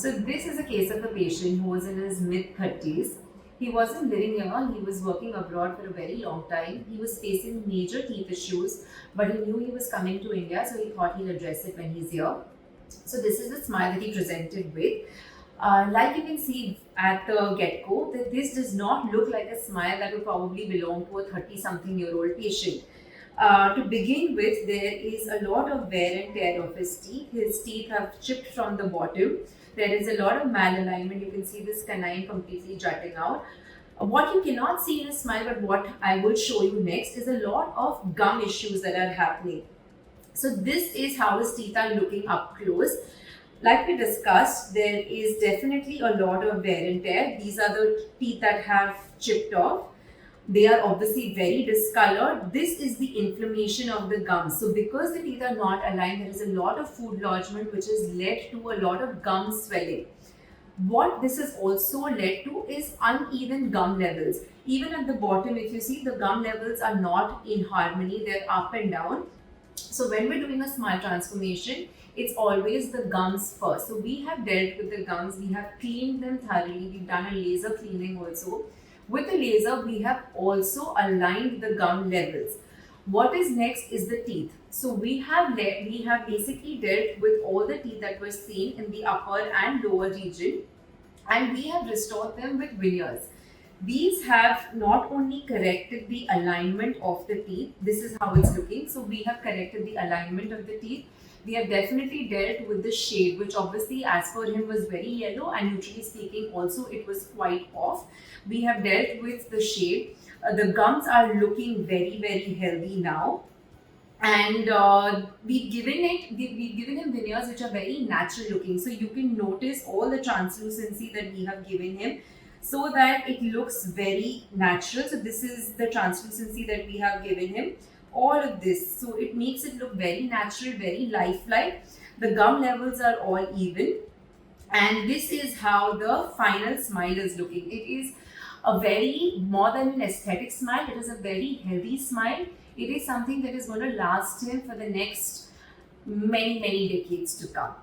So this is a case of a patient who was in his mid-30s. He wasn't living here, he was working abroad for a very long time. He was facing major teeth issues, but he knew he was coming to India, so he thought he'll address it when he's here. So this is the smile that he presented with. Like you can see at the get-go, that this does not look like a smile that would probably belong to a 30-something-year-old patient. To begin with, there is a lot of wear and tear of his teeth. His teeth have chipped from the bottom. There is a lot of malalignment. You can see this canine completely jutting out. What you cannot see in a smile, but what I will show you next, is a lot of gum issues that are happening. So this is how his teeth are looking up close. Like we discussed, there is definitely a lot of wear and tear. These are the teeth that have chipped off. They are obviously very discolored. This is the inflammation of the gums. So because the teeth are not aligned, there is a lot of food lodgement which has led to a lot of gum swelling. What this has also led to is uneven gum levels. Even at the bottom, if you see, the gum levels are not in harmony, they're up and down. So when we're doing a smile transformation, it's always the gums first. So we have dealt with the gums, we have cleaned them thoroughly, we've done a laser cleaning also. With the laser, we have also aligned the gum levels. What is next is the teeth. So we have basically dealt with all the teeth that were seen in the upper and lower region, and we have restored them with veneers. These have not only corrected the alignment of the teeth, this is how it's looking. So we have corrected the alignment of the teeth. We have definitely dealt with the shade, which obviously as per him was very yellow, and usually speaking also it was quite off. We have dealt with the shade. The gums are looking very, very healthy now. And we've given him veneers which are very natural looking. So you can notice all the translucency that we have given him, so that it looks very natural. So this is the translucency that we have given him. All of this, so it makes it look very natural, very lifelike. The gum levels are all even, and this is how the final smile is looking. It is a very, more than an aesthetic smile, it is a very healthy smile. It is something that is going to last him for the next many decades to come.